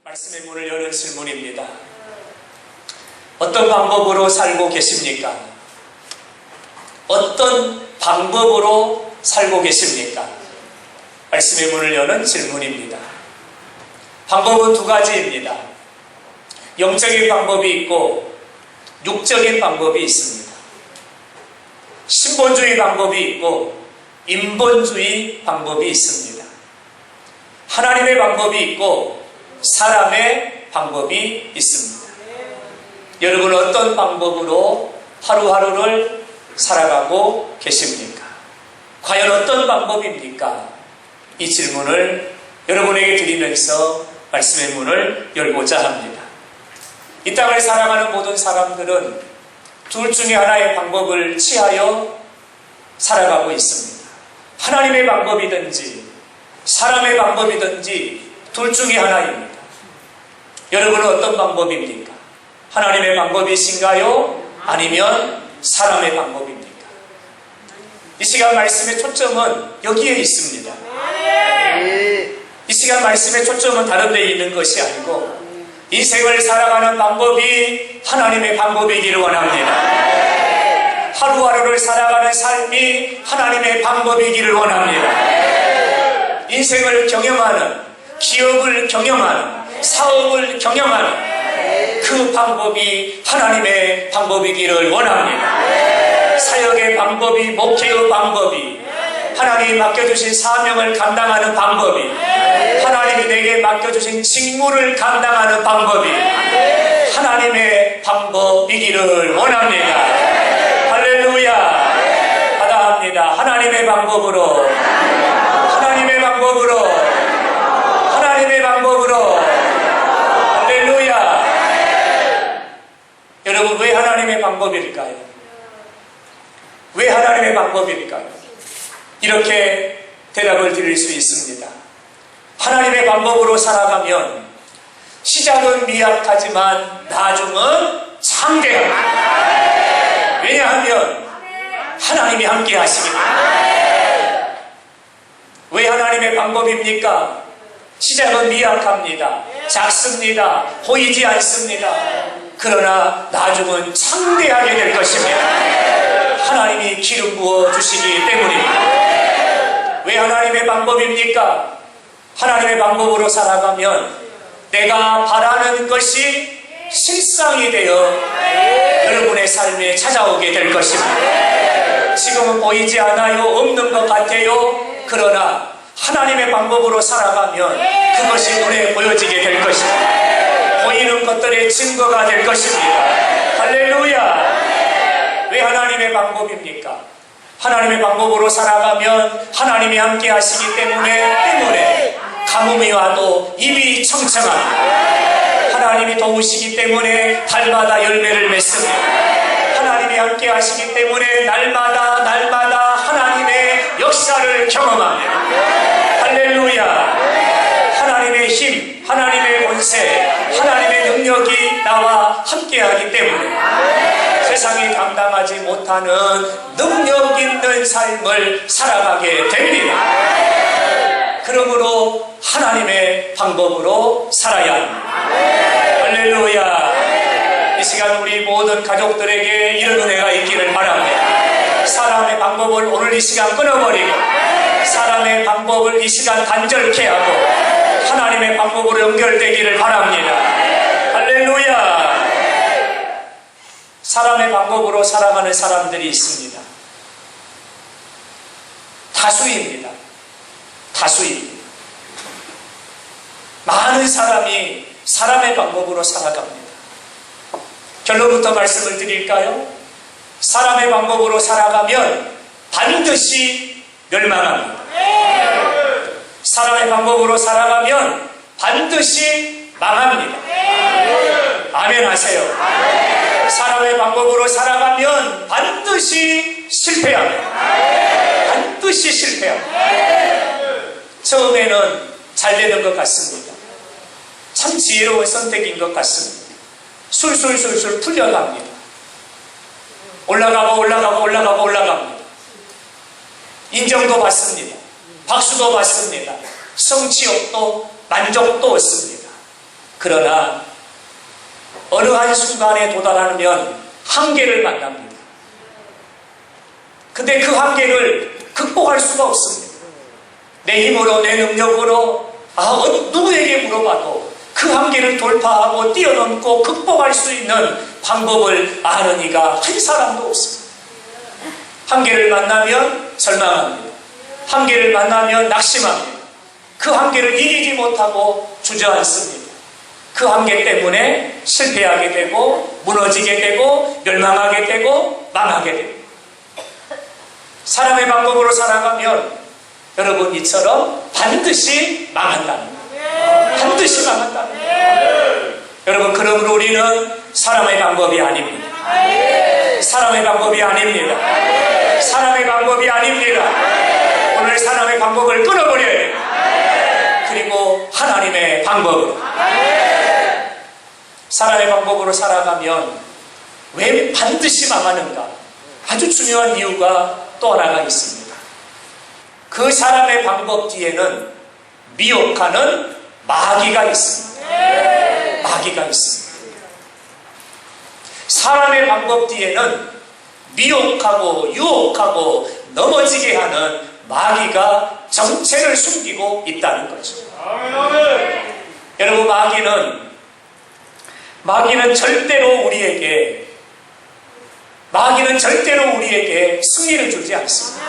말씀의 문을 여는 질문입니다. 어떤 방법으로 살고 계십니까? 어떤 방법으로 살고 계십니까? 말씀의 문을 여는 질문입니다. 방법은 두 가지입니다. 영적인 방법이 있고 육적인 방법이 있습니다. 신본주의 방법이 있고 인본주의 방법이 있습니다. 하나님의 방법이 있고 사람의 방법이 있습니다. 여러분 어떤 방법으로 하루하루를 살아가고 계십니까? 과연 어떤 방법입니까? 이 질문을 여러분에게 드리면서 말씀의 문을 열고자 합니다. 이 땅을 살아가는 모든 사람들은 둘 중에 하나의 방법을 취하여 살아가고 있습니다. 하나님의 방법이든지 사람의 방법이든지 둘 중에 하나입니다. 여러분은 어떤 방법입니까? 하나님의 방법이신가요? 아니면 사람의 방법입니까? 이 시간 말씀의 초점은 여기에 있습니다. 이 시간 말씀의 초점은 다른 데 있는 것이 아니고 인생을 살아가는 방법이 하나님의 방법이기를 원합니다. 하루하루를 살아가는 삶이 하나님의 방법이기를 원합니다. 인생을 경영하는, 기업을 경영하는, 사업을 경영하는 그 방법이 하나님의 방법이기를 원합니다. 사역의 방법이, 목회의 방법이, 하나님이 맡겨주신 사명을 감당하는 방법이, 하나님이 내게 맡겨주신 직무를 감당하는 방법이 하나님의 방법이기를 원합니다. 할렐루야. 받아합니다. 하나님의 방법으로, 하나님의 방법으로, 하나님의 방법으로. 할렐루야. 여러분 왜 하나님의 방법일까요? 왜 하나님의 방법일까요? 이렇게 대답을 드릴 수 있습니다. 하나님의 방법으로 살아가면 시작은 미약하지만 나중은 창대합니다. 왜냐하면 하나님이 함께 하시기 때문에. 왜 하나님의 방법입니까? 시작은 미약합니다. 작습니다. 보이지 않습니다. 그러나 나중은 창대하게 될 것입니다. 하나님이 기름 부어 주시기 때문입니다. 왜 하나님의 방법입니까? 하나님의 방법으로 살아가면 내가 바라는 것이 실상이 되어 여러분의 삶에 찾아오게 될 것입니다. 지금은 보이지 않아요. 없는 것 같아요. 그러나 하나님의 방법으로 살아가면 그것이 눈에 보여지게 될 것입니다. 보이는 것들의 증거가 될 것입니다. 할렐루야. 왜 하나님의 방법입니까? 하나님의 방법으로 살아가면 하나님이 함께 하시기 때문에 가뭄이 와도 입이 청청합니다. 하나님이 도우시기 때문에 달마다 열매를 맺습니다. 하나님이 함께 하시기 때문에 날마다 하나님의 역사를 경험합니다. 할렐루야. 하나님의 힘, 하나님의 권세, 하나님의 능력이 나와 함께하기 때문에 세상이 감당하지 못하는 능력 있는 삶을 살아가게 됩니다. 그러므로 하나님의 방법으로 살아야 합니다. 할렐루야. 이 시간 우리 모든 가족들에게 이런 은혜가 있기를 바랍니다. 사람의 방법을 오늘 이 시간 끊어버리고 사람의 방법을 이 시간 단절케 하고 하나님의 방법으로 연결되기를 바랍니다. 할렐루야. 사람의 방법으로 살아가는 사람들이 있습니다. 다수입니다. 다수입니다. 많은 사람이 사람의 방법으로 살아갑니다. 결론부터 말씀을 드릴까요? 사람의 방법으로 살아가면 반드시 멸망합니다. 사람의 방법으로 살아가면 반드시 망합니다. 아멘 하세요. 사람의 방법으로 살아가면 반드시 실패합니다. 반드시 실패합니다. 처음에는 잘 되는 것 같습니다. 참 지혜로운 선택인 것 같습니다. 술술술술 풀려갑니다. 올라갑니다. 인정도 받습니다. 박수도 받습니다. 성취욕도 만족도 얻습니다. 그러나 어느 한순간에 도달하면 한계를 만납니다. 근데 그 한계를 극복할 수가 없습니다. 내 힘으로, 내 능력으로, 누구에게 물어봐도 그 한계를 돌파하고 뛰어넘고 극복할 수 있는 방법을 아는 이가 한 사람도 없습니다. 한계를 만나면 절망합니다. 한계를 만나면 낙심합니다. 그 한계를 이기지 못하고 주저앉습니다. 그 한계 때문에 실패하게 되고 무너지게 되고 멸망하게 되고 망하게 됩니다. 사람의 방법으로 살아가면 여러분 이처럼 반드시 망한다는 거예요. 반드시 망한다는 거예요. 여러분 그러므로 우리는 사람의 방법이 아닙니다. 사람의 방법이 아닙니다. 사람의 방법이 아닙니다. 오늘 사람의 방법을 끊어버려야 돼요. 그리고 하나님의 방법으로. 사람의 방법으로 살아가면 왜 반드시 망하는가? 아주 중요한 이유가 또 하나가 있습니다. 그 사람의 방법 뒤에는 미혹하는 마귀가 있습니다. 마귀가 있습니다. 사람의 방법 뒤에는 미혹하고 유혹하고 넘어지게 하는 마귀가 정체를 숨기고 있다는 거죠. 여러분 마귀는 절대로 우리에게 승리를 주지 않습니다.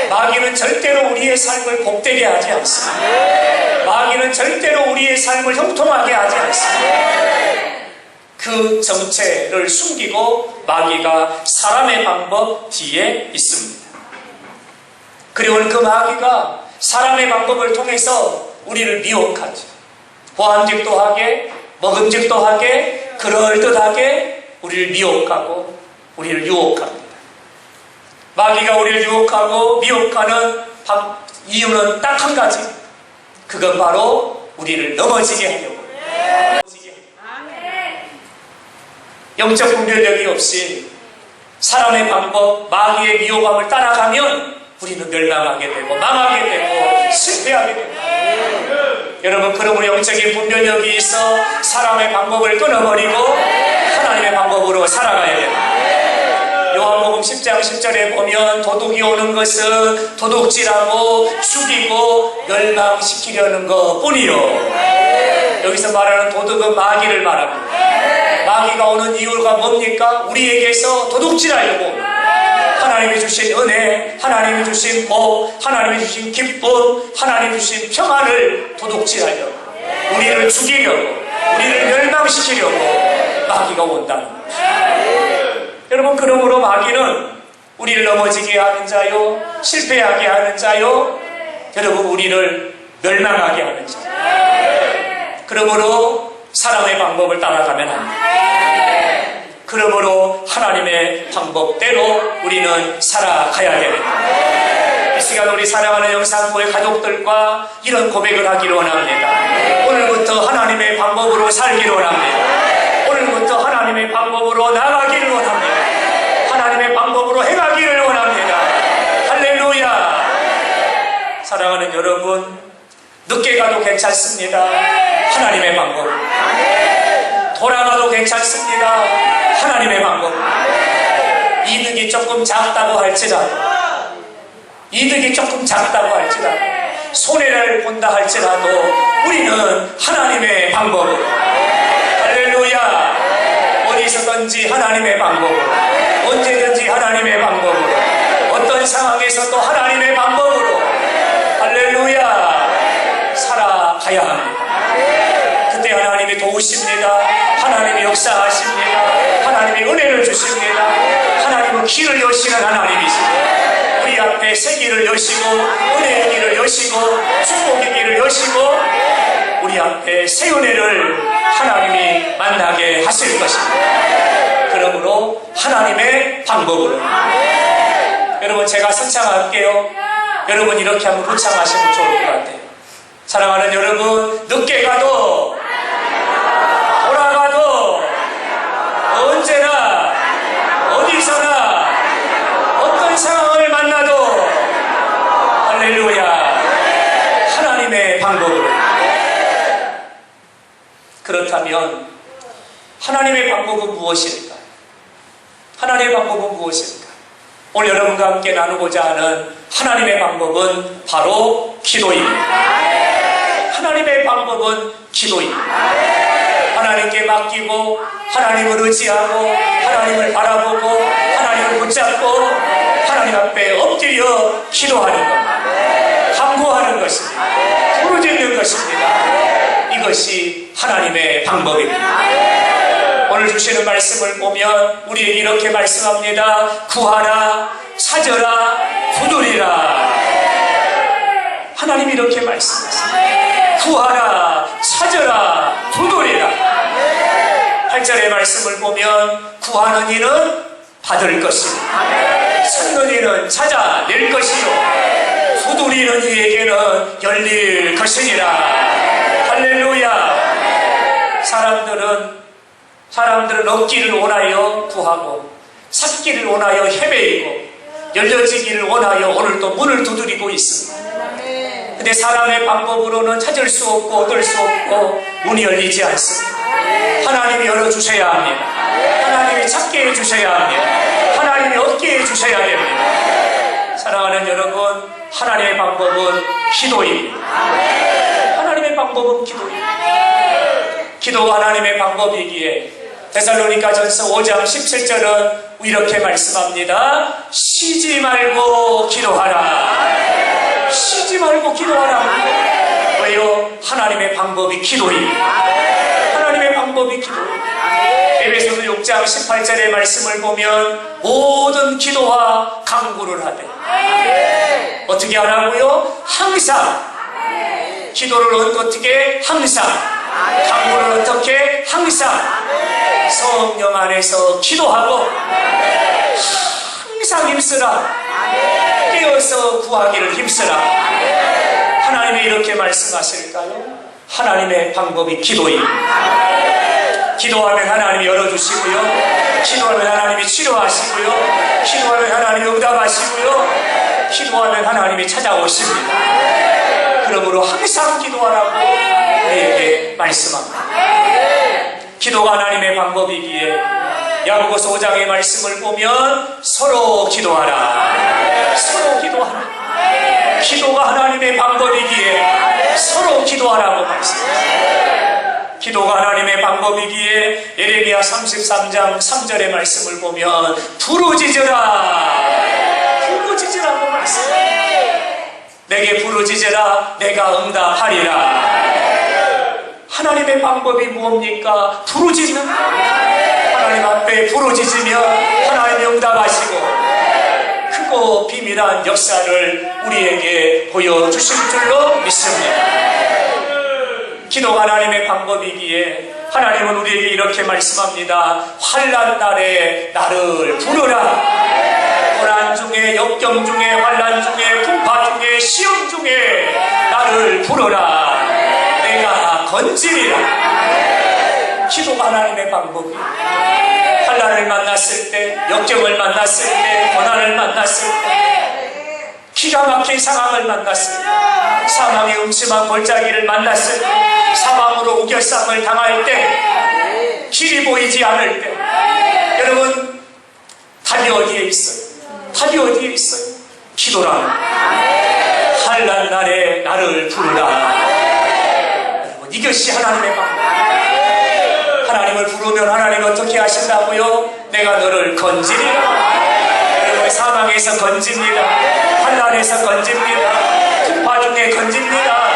마귀는 절대로 우리의 삶을 복되게 하지 않습니다. 마귀는 절대로 우리의 삶을 형통하게 하지 않습니다. 그 정체를 숨기고 마귀가 사람의 방법 뒤에 있습니다. 그리고 그 마귀가 사람의 방법을 통해서 우리를 미혹하죠. 보암직도 하게, 먹음직도 하게, 그럴듯하게 우리를 미혹하고 우리를 유혹합니다. 마귀가 우리를 유혹하고 미혹하는 이유는 딱 한 가지. 그건 바로 우리를 넘어지게 하려고. 영적 분별력이 없이 사람의 방법, 마귀의 미혹함을 따라가면 우리는 멸망하게 되고 망하게 되고 실패하게 됩니다. 여러분 그러므로 영적인 분별력이 있어 사람의 방법을 끊어버리고 하나님의 방법으로 살아가야 됩니다. 요한복음 10장 10절에 보면 도둑이 오는 것은 도둑질하고 죽이고 멸망시키려는 것 뿐이요. 여기서 말하는 도둑은 마귀를 말합니다. 마귀가 오는 이유가 뭡니까? 우리에게서 도둑질하려고 하나님이 주신 은혜, 하나님이 주신 복, 하나님이 주신 기쁨, 하나님이 주신 평안을 도둑질하려고 우리를 죽이려고 우리를 멸망시키려고 마귀가 온다는 것입니다. 여러분 그러므로 마귀는 우리를 넘어지게 하는 자요, 실패하게 하는 자요, 여러분 우리를 멸망하게 하는 자. 그러므로 사람의 방법을 따라가면 안 됩니다. 그러므로 하나님의 방법대로 우리는 살아가야 됩니다. 이 시간 우리 사랑하는 영산교회 가족들과 이런 고백을 하기를 원합니다. 오늘부터 하나님의 방법으로 살기를 원합니다. 오늘부터 하나님의 방법으로 나가기를 원합니다. 하나님의 방법으로 행하기를 원합니다. 할렐루야. 사랑하는 여러분, 늦게 가도 괜찮습니다. 하나님의 방법. 돌아가도 괜찮습니다. 하나님의 방법. 이득이 조금 작다고 할지라도 손해를 본다 할지라도 우리는 하나님의 방법으로, 할렐루야, 어디서든지 하나님의 방법으로, 언제든지 하나님의 방법으로, 어떤 상황에서도 하나님의 방법으로, 할렐루야, 살아가야 합니다. 그때 하나님이 도우십니다. 하나님이 역사하십니다. 하나님이 은혜를 주십니다. 하나님은 길을 여시는 하나님이십니다. 우리 앞에 새 길을 여시고 은혜의 길을 여시고 축복의 길을 여시고 우리 앞에 새 은혜를 하나님이 만나게 하실 것입니다. 그러므로 하나님의 방법으로. 여러분 제가 선창할게요. 여러분 이렇게 한번 후창하시면 좋을 것 같아요. 사랑하는 여러분, 늦게 가도 돌아가도 언제나 어디서나 어떤 상황을 만나도 할렐루야, 하나님의 방법으로. 그렇다면 하나님의 방법은 무엇일까? 하나님의 방법은 무엇일까? 오늘 여러분과 함께 나누고자 하는 하나님의 방법은 바로 기도입니다. 하나님의 방법은 기도입니다. 하나님께 맡기고 하나님을 의지하고 하나님을 바라보고 하나님을 붙잡고 하나님 앞에 엎드려 기도하는 것, 간구하는 것입니다. 부르짖는 것입니다. 이것이 하나님의 방법입니다. 오늘 주시는 말씀을 보면 우리에게 이렇게 말씀합니다. 구하라, 찾으라, 두드리라. 하나님이 이렇게 말씀하십니다. 구하라, 찾으라, 두드리라. 8절의 말씀을 보면 구하는 이는 받을 것이요 찾는 이는 찾아낼 것이요 두드리는 이에게는 열릴 것이니라. 할렐루야. 사람들은 얻기를 원하여 구하고 찾기를 원하여 헤매이고 열려지기를 원하여 오늘도 문을 두드리고 있습니다. 근데 사람의 방법으로는 찾을 수 없고 얻을 수 없고 문이 열리지 않습니다. 하나님이 열어주셔야 합니다. 하나님이 찾게 해주셔야 합니다. 하나님이 얻게 해주셔야 됩니다. 사랑하는 여러분, 하나님의 방법은 기도입니다. 하나님의 방법은 기도입니다. 기도가 하나님의 방법이기에 데살로니가전서 5장 17절은 이렇게 말씀합니다. 쉬지 말고 기도하라. 쉬지 말고 기도하라. 왜요? 하나님의 방법이 기도입니다. 하나님의 방법이 기도입니다. 에베소서 6장 18절의 말씀을 보면 모든 기도와 간구를 하되 어떻게 하라고요? 항상. 기도를 어떻게? 항상. 간구를 어떻게? 항상. 성령 안에서 기도하고 항상 힘쓰라. 깨어서 구하기를 힘쓰라. 하나님이 이렇게 말씀하실까요? 하나님의 방법이 기도입니다. 기도하면 하나님이 열어주시고요. 기도하면 하나님이 치료하시고요. 기도하면 하나님이 응답하시고요. 기도하면 하나님이 찾아오십니다. 그러므로 항상 기도하라고 우리에게 말씀합니다. 기도가 하나님의 방법이기에 야고보서 5장의 말씀을 보면 서로 기도하라. 서로 기도하라. 기도가 하나님의 방법이기에 서로 기도하라고 말씀하십니다. 기도가 하나님의 방법이기에 예레미야 33장 3절의 말씀을 보면 부르짖으라. 부르짖으라고 말씀합니다. 내게 부르짖으라. 내가 응답하리라. 하나님의 방법이 무엇입니까? 부르짖는 것. 하나님 앞에 부르짖으며 하나님이 응답하시고 크고 비밀한 역사를 우리에게 보여주실 줄로 믿습니다. 기도가 하나님의 방법이기에 하나님은 우리에게 이렇게 말씀합니다. 환난 날에 나를 부르라. 고난 중에 역경 중에 환난 중에 풍파 중에 시험 중에 나를 부르라. 내가 건지리라. 기도가 하나님의 방법이에요. 환난을 만났을 때, 역경을 만났을 때, 고난을 만났을 때, 기가 막힌 상황을 만났을 때, 사망의 음침한 골짜기를 만났을 때, 사망으로 우겨쌈을 당할 때, 길이 보이지 않을 때, 여러분 답이 어디에 있어요? 답이 어디에 있어요? 기도라는 환난 날에 나를 부르라. 여러분 이것이 하나님의 방법. 하나님을 부르면 하나님 어떻게 하신다고요? 내가 너를 건지리라. 여러분 사망에서 건집니다. 환난에서 건집니다. 풍파 중에 건집니다.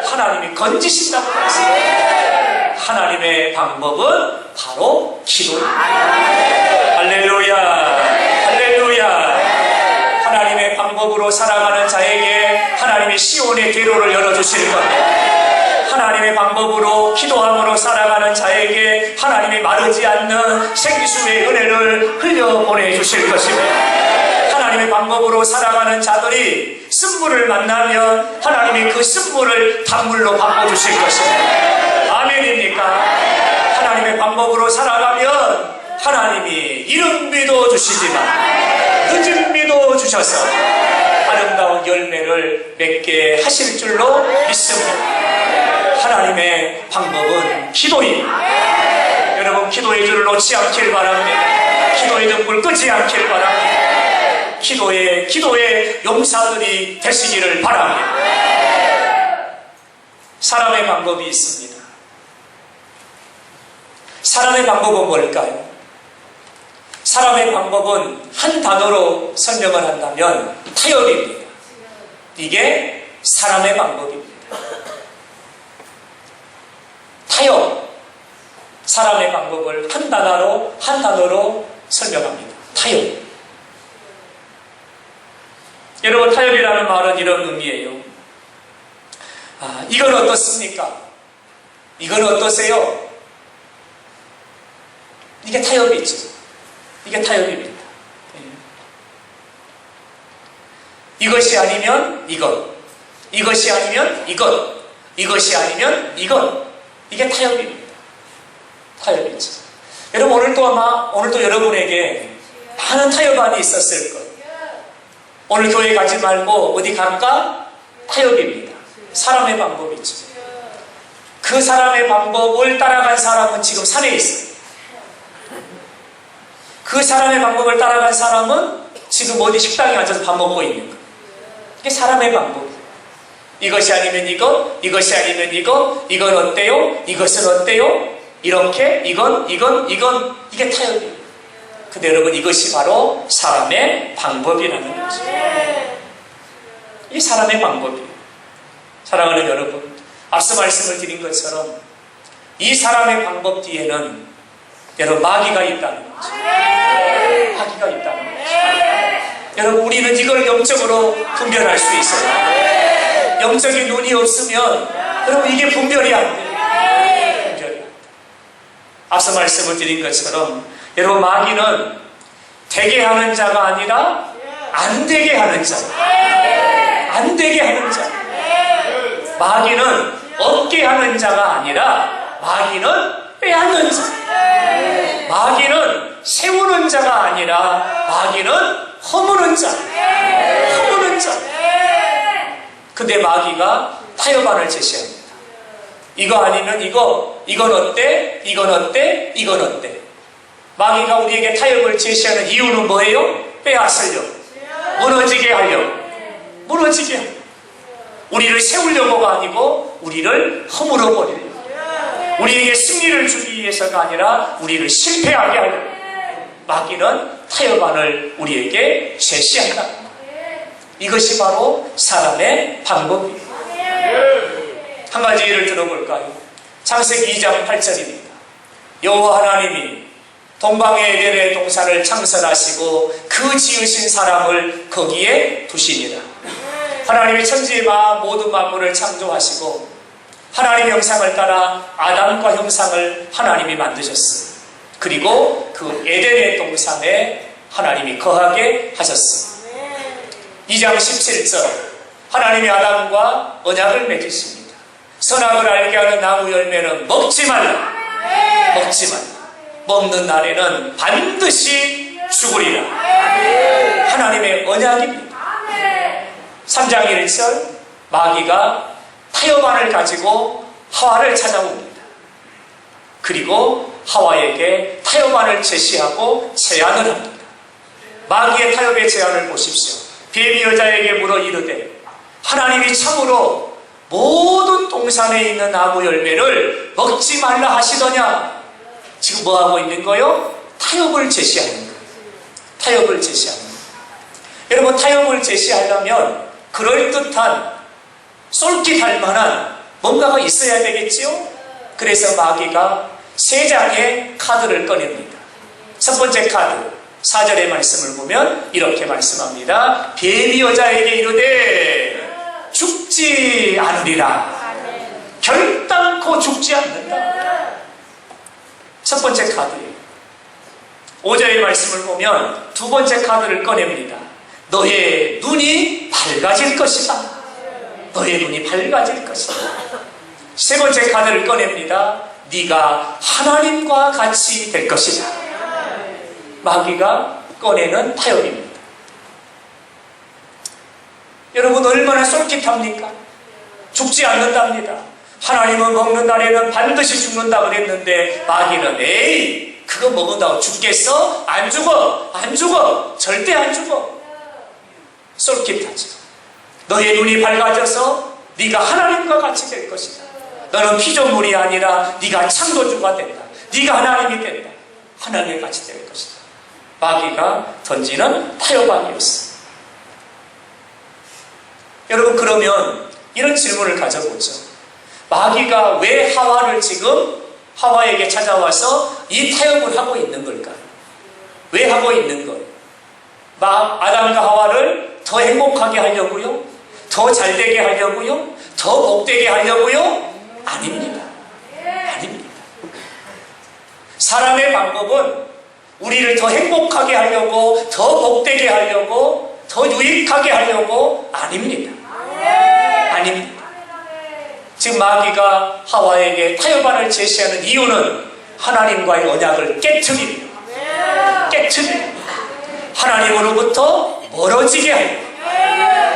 하나님이 건지신다고 말씀합니다. 하나님의 방법은 바로 기도입니다. 할렐루야. 할렐루야. 하나님의 방법으로 살아가는 자에게 하나님이 시온의 대로를 열어주실 겁니다. 하나님의 방법으로 기도함으로 살아가는 자에게 하나님이 마르지 않는 생수의 은혜를 흘려보내주실 것입니다. 하나님의 방법으로 살아가는 자들이 쓴물을 만나면 하나님이 그 쓴물을 단물로 바꿔주실 것입니다. 아멘입니까? 하나님의 방법으로 살아가면 하나님이 이른 비도 주시지만 늦은 비도 주셔서 아름다운 열매를 맺게 하실 줄로 믿습니다. 하나님의 방법은 기도입니다. 여러분 기도의 줄을 놓지 않길 바랍니다. 기도의 등불 끄지 않길 바랍니다. 기도의 용사들이 되시기를 바랍니다. 사람의 방법이 있습니다. 사람의 방법은 뭘까요? 사람의 방법은 한 단어로 설명을 한다면 타협입니다. 이게 사람의 방법입니다. 타협. 사람의 방법을 한 단어로 설명합니다. 타협. 여러분, 타협이라는 말은 이런 의미예요. 이건 어떻습니까? 이건 어떠세요? 이게 타협이죠. 이게 타협입니다. 이것이 아니면 이것, 이것이 아니면 이것, 이것이 아니면 이것. 이게 타협입니다. 타협이죠. 여러분, 오늘도 여러분에게 많은 타협안이 있었을 거예요. 오늘 교회 가지 말고 어디 갈까? 타협입니다. 사람의 방법이죠. 그 사람의 방법을 따라간 사람은 지금 산에 있어요. 그 사람의 방법을 따라간 사람은 지금 어디 식당에 앉아서 밥 먹고 있는 거예요. 이게 사람의 방법이에요. 이것이 아니면 이것, 이것이 아니면 이건 어때요? 이것은 어때요? 이렇게, 이건, 이게 타협이에요. 근데 여러분, 이것이 바로 사람의 방법이라는 거죠. 이 사람의 방법이에요. 사랑하는 여러분, 앞서 말씀을 드린 것처럼 이 사람의 방법 뒤에는 여러분, 마귀가 있다는 거죠. 마귀가 있다는 거죠. 여러분, 우리는 이걸 영적으로 분별할 수 있어요. 영적인 눈이 없으면 여러분, 이게 분별이 안 돼요. 분별이 안 돼요. 앞서 말씀을 드린 것처럼 여러분, 마귀는 되게 하는 자가 아니라 안 되게 하는 자. 안 되게 하는 자. 마귀는 얻게 하는 자가 아니라 마귀는 빼앗는 자. 마귀는 세우는 자가 아니라 마귀는 허무는 자. 허무는 자. 근데 마귀가 타협안을 제시합니다. 이거 아니면 이건 어때? 이건 어때? 이건 어때? 마귀가 우리에게 타협을 제시하는 이유는 뭐예요? 빼앗으려고. 무너지게 하려고. 무너지게 하려고. 우리를 세우려고가 아니고 우리를 허물어 버리려고. 우리에게 승리를 주기 위해서가 아니라 우리를 실패하게 하려고. 마귀는 타협안을 우리에게 제시한다. 이것이 바로 사람의 방법이에요. 한 가지 예를 들어볼까요? 창세기 2장 8절입니다. 여호와 하나님이 동방의 에덴의 동산을 창설하시고 그 지으신 사람을 거기에 두시니라. 하나님이 천지의 모든 만물을 창조하시고 하나님의 형상을 따라 아담과 형상을 하나님이 만드셨어요. 그리고 그 에덴의 동산에 하나님이 거하게 하셨어요. 2장 17절 하나님이 아담과 언약을 맺으십니다. 선악을 알게 하는 나무 열매는 먹지 말라. 먹지 말라. 먹는 날에는 반드시 죽으리라. 하나님의 언약입니다. 3장 1절 마귀가 타협안을 가지고 하와를 찾아옵니다. 그리고 하와에게 타협안을 제시하고 제안을 합니다. 마귀의 타협의 제안을 보십시오. 뱀이 여자에게 물어 이르되 하나님이 참으로 모든 동산에 있는 나무 열매를 먹지 말라 하시더냐. 지금 뭐하고 있는 거요? 타협을 제시하는 거예요. 타협을 제시하는 거예요. 여러분, 타협을 제시하려면 그럴듯한 쏠깃할 만한 뭔가가 있어야 되겠지요? 그래서 마귀가 3장의 카드를 꺼냅니다. 첫 번째 카드 4절의 말씀을 보면 이렇게 말씀합니다. 뱀이 여자에게 이르되 죽지 않으리라. 결단코 죽지 않는다. 첫 번째 카드예요. 5절의 말씀을 보면 두 번째 카드를 꺼냅니다. 너의 눈이 밝아질 것이다. 너의 눈이 밝아질 것이다. 세 번째 카드를 꺼냅니다. 네가 하나님과 같이 될 것이다. 마귀가 꺼내는 타협입니다. 여러분, 얼마나 쏠깃합니까? 죽지 않는답니다. 하나님은 먹는 날에는 반드시 죽는다 그랬는데 마귀는 에이 그거 먹는다고 죽겠어? 안 죽어 안 죽어 절대 안 죽어. 쏠깃하지. 너의 눈이 밝아져서 네가 하나님과 같이 될 것이다. 너는 피조물이 아니라 네가 창조주가 된다. 네가 하나님이 된다. 하나님과 같이 될 것이다. 마귀가 던지는 타협안이었어. 여러분 그러면 이런 질문을 가져보죠. 마귀가 왜 하와를 지금 하와에게 찾아와서 이 타협을 하고 있는 걸까? 왜 하고 있는 거예요? 아담과 하와를 더 행복하게 하려고요? 더 잘되게 하려고요? 더 복되게 하려고요? 아닙니다. 아닙니다. 사람의 방법은 우리를 더 행복하게 하려고, 더 복되게 하려고, 더 유익하게 하려고 아닙니다. 아닙니다. 지금 마귀가 하와에게 타협안을 제시하는 이유는 하나님과의 언약을 깨트리려. 하나님으로부터 멀어지게 하려.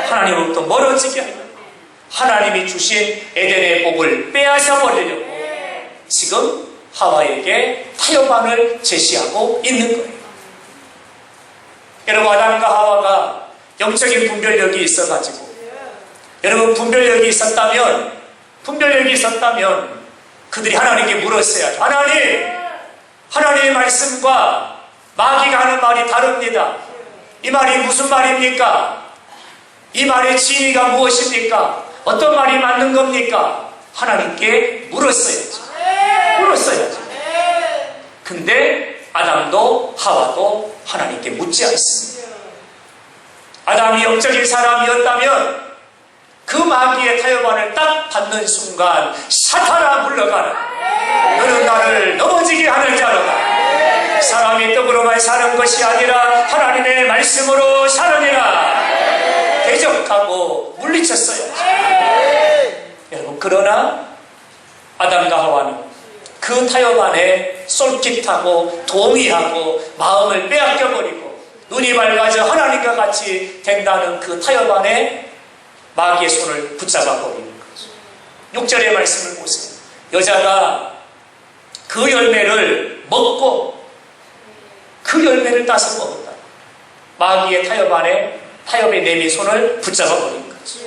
하나님으로부터 멀어지게 하려. 하나님이 주신 에덴의 복을 빼앗아 버리려고 지금 하와에게 타협안을 제시하고 있는 거예요. 여러분 아담과 하와가 영적인 분별력이 있어가지고 여러분 분별력이 있었다면 그들이 하나님께 물었어야죠. 하나님의 말씀과 마귀가 하는 말이 다릅니다. 이 말이 무슨 말입니까? 이 말의 진위가 무엇입니까? 어떤 말이 맞는 겁니까? 하나님께 물었어야죠. 근데 아담도 하와도 하나님께 묻지 않습니다. 아담이 영적인 사람이었다면 그 마귀의 타협안을 딱 받는 순간 사탄아 물러가라. 너는 나를 넘어지게 하는 자로다. 사람이 떡으로만 사는 것이 아니라 하나님의 말씀으로 사느니라. 대적하고 물리쳤어요. 여러분 그러나 아담과 하와는 그 타협안에 솔깃하고 동의하고 마음을 빼앗겨버리고 눈이 밝아져 하나님과 같이 된다는 그 타협안에 마귀의 손을 붙잡아 버리는 거죠. 6절의 말씀을 보세요. 여자가 그 열매를 먹고 그 열매를 따서 먹었다. 마귀의 타협에 내민 손을 붙잡아 버린 거죠.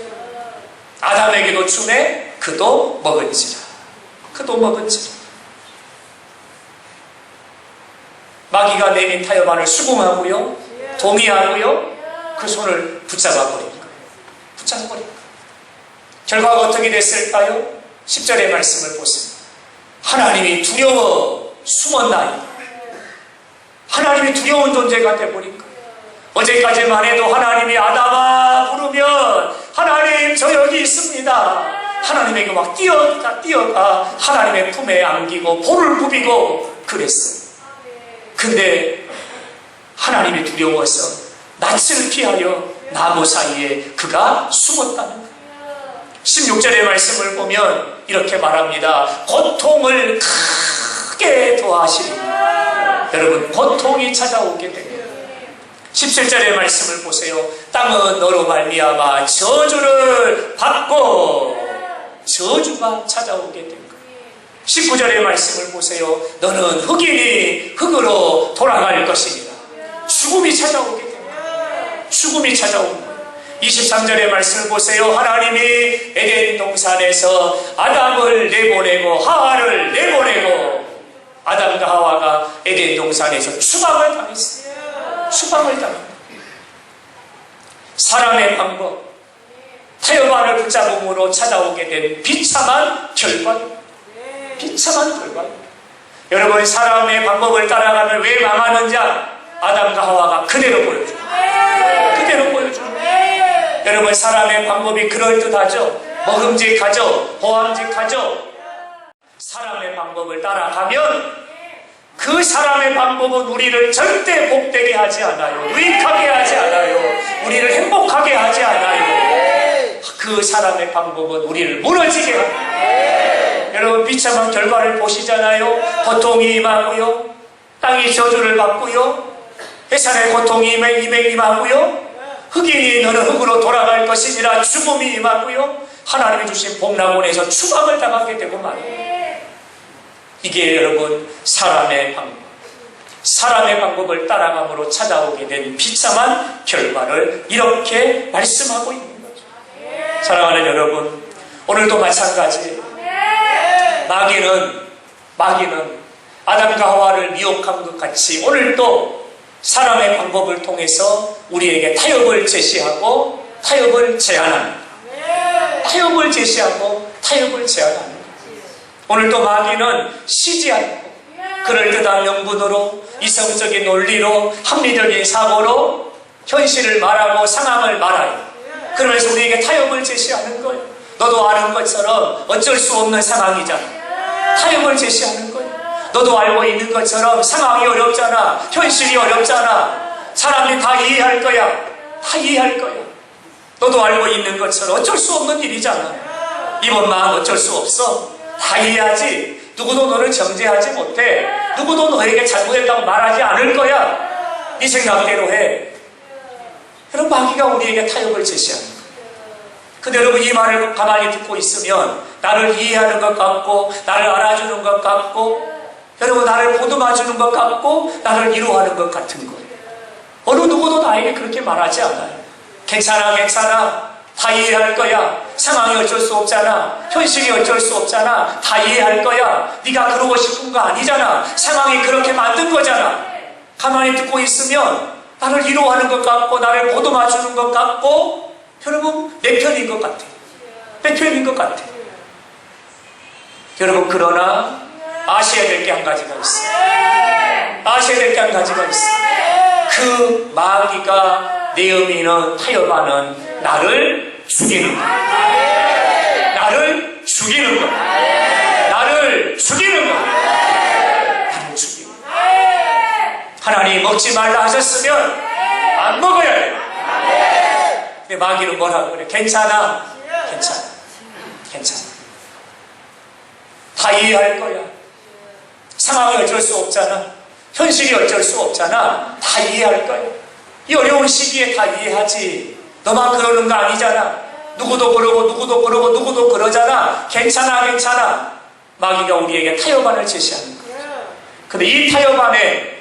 아담에게도 주매 그도 먹은지라. 마귀가 내민 타협안을 수긍하고요, 동의하고요, 그 손을 붙잡아 버린 거예요. 결과가 어떻게 됐을까요? 10절의 말씀을 보세요. 하나님이 두려워 숨었나이다. 하나님이 두려운 존재가 되어버린 거예요. 어제까지만 해도 하나님이 아담아 부르면 하나님 저 여기 있습니다. 하나님에게 막 뛰어가 하나님의 품에 안기고 볼을 부비고 그랬어요. 근데 하나님이 두려워서 낯을 피하여 나무 사이에 그가 숨었다는 거예요. 16절의 말씀을 보면 이렇게 말합니다. 고통을 크게 더하시리. 여러분 고통이 찾아오게 됩니다. 17절의 말씀을 보세요. 땅은 너로 말미암아 저주를 받고 저주가 찾아오게 된 거예요. 19절의 말씀을 보세요. 너는 흙이니 흙으로 돌아갈 것이니라. 죽음이 찾아오게 됩니다. 죽음이 찾아오는 거예요. 23절의 말씀을 보세요. 하나님이 에덴 동산에서 아담을 내보내고 하와를 내보내고 아담과 하와가 에덴 동산에서 추방을 당했어요. 추방을 당합니다. 사람의 방법, 타협안을 붙잡음으로 찾아오게 된 비참한 결과입니다. 여러분 사람의 방법을 따라가면 왜 망하는지 아담과 하와가 그대로 보여줍니다. 여러분 사람의 방법이 그럴듯하죠? 먹음직하죠? 보암직하죠? 사람의 방법을 따라가면 그 사람의 방법은 우리를 절대 복되게 하지 않아요. 유익하게 하지 않아요. 우리를 행복하게 하지 않아요. 그 사람의 방법은 우리를 무너지게 합니다. 여러분 비참한 결과를 보시잖아요. 고통이 임하고요, 땅이 저주를 받고요, 해산의 고통이 임하고요, 흑인이 너는 흙으로 돌아갈 것이니라 죽음이 임하고요, 하나님이 주신 복락원에서 추방을 당하게 되고 말이에요. 이게 여러분 사람의 방법을 따라감으로 찾아오게 된 비참한 결과를 이렇게 말씀하고 있는 거죠. 사랑하는 여러분, 오늘도 마찬가지예요. 마귀는 아담과 하와를 미혹한 것 같이 오늘도 사람의 방법을 통해서 우리에게 타협을 제시하고 타협을 제안합니다. 타협을 제시하고 타협을 제안합니다. 오늘도 마귀는 쉬지 않고 그럴듯한 명분으로 이성적인 논리로 합리적인 사고로 현실을 말하고 상황을 말하요. 그러면서 우리에게 타협을 제시하는 거예요. 너도 아는 것처럼 어쩔 수 없는 상황이잖아. 타협을 제시하는 거예요. 너도 알고 있는 것처럼 상황이 어렵잖아. 현실이 어렵잖아. 사람이 다 이해할 거야. 다 이해할 거야. 너도 알고 있는 것처럼 어쩔 수 없는 일이잖아. 이번만 어쩔 수 없어. 다 이해하지. 누구도 너를 정죄하지 못해. 누구도 너에게 잘못했다고 말하지 않을 거야. 네 생각대로 해. 그럼 마귀가 우리에게 타협을 제시하는 거예요. 근데 여러분 이 말을 가만히 듣고 있으면 나를 이해하는 것 같고 나를 알아주는 것 같고 여러분 나를 보듬어주는 것 같고 나를 위로하는 것 같은 거예요. 어느 누구도 나에게 그렇게 말하지 않아요. 괜찮아. 다 이해할 거야. 상황이 어쩔 수 없잖아. 현실이 어쩔 수 없잖아. 다 이해할 거야. 네가 그러고 싶은 거 아니잖아. 상황이 그렇게 만든 거잖아. 가만히 듣고 있으면 나를 위로하는 것 같고 나를 보듬어주는 것 같고 여러분 내 편인 것 같아. 내 편인 것 같아. 여러분 그러나 아셔야 될 게 한 가지가 있어요. 아셔야 될 게 한 가지가 있어요. 그 마귀가 내어미는 타협하는 나를 죽이는 거야. 나를 죽이는 거야. 나를 죽이는 거야. 나를 죽이는 거야. 하나님 먹지 말라 하셨으면 안 먹어야 돼. 근데 마귀는 뭐라고 그래? 괜찮아. 다 이해할 거야. 상황이 어쩔 수 없잖아. 현실이 어쩔 수 없잖아. 다 이해할 거야. 이 어려운 시기에 다 이해하지. 너만 그러는 거 아니잖아. 누구도 그러고 그러잖아. 괜찮아. 마귀가 우리에게 타협안을 제시하는 거예요. 근데 이 타협안에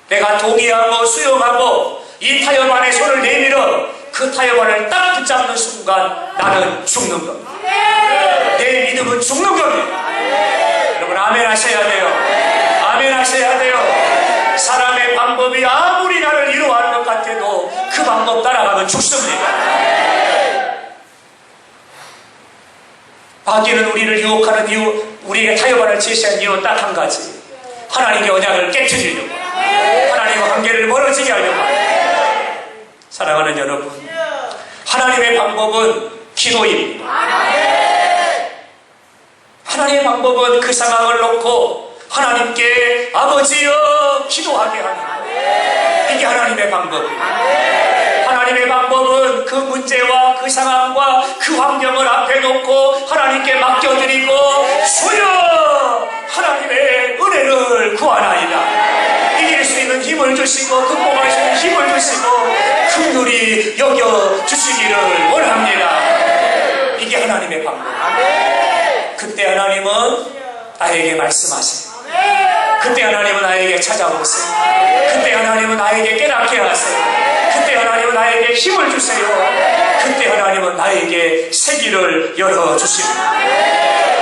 내가 동의하고 수용하고 이 타협안에 손을 내밀어 그 타협안을 딱 붙잡는 순간 나는 죽는 겁니다. 내 믿음은 죽는 겁니다. 여러분 아멘 하셔야 돼요. 아멘 하셔야 돼요. 사람의 방법이 아무리 나를 위로하는 것 같아도 그 방법 따라가면 죽습니다. 마귀는 우리를 유혹하는 이유, 우리에게 타협안을 제시한 이유 딱 한 가지. 하나님의 언약을 깨트리려고, 하나님과 관계를 멀어지게 하려고. 사랑하는 여러분, 하나님의 방법은 기도입니다. 하나님의 방법은 그 상황을 놓고 하나님께 아버지여 기도하게 하는 거예요. 이게 하나님의 방법이에요. 하나님의 방법은 그 문제와 그 상황과 그 환경을 앞에 놓고 하나님께 맡겨드리고 주여 하나님의 은혜를 구하나이다. 이길 수 있는 힘을 주시고 극복할 수 있는 힘을 주시고 긍휼히 여겨주시기를 원합니다. 이게 하나님의 방법. 그때 하나님은 나에게 말씀하세요. 그때 하나님은 나에게 찾아오세요. 그때 하나님은 나에게 깨닫게 하세요. 그때 하나님은 나에게 힘을 주세요. 그때 하나님은 나에게 세기를 열어주십니다.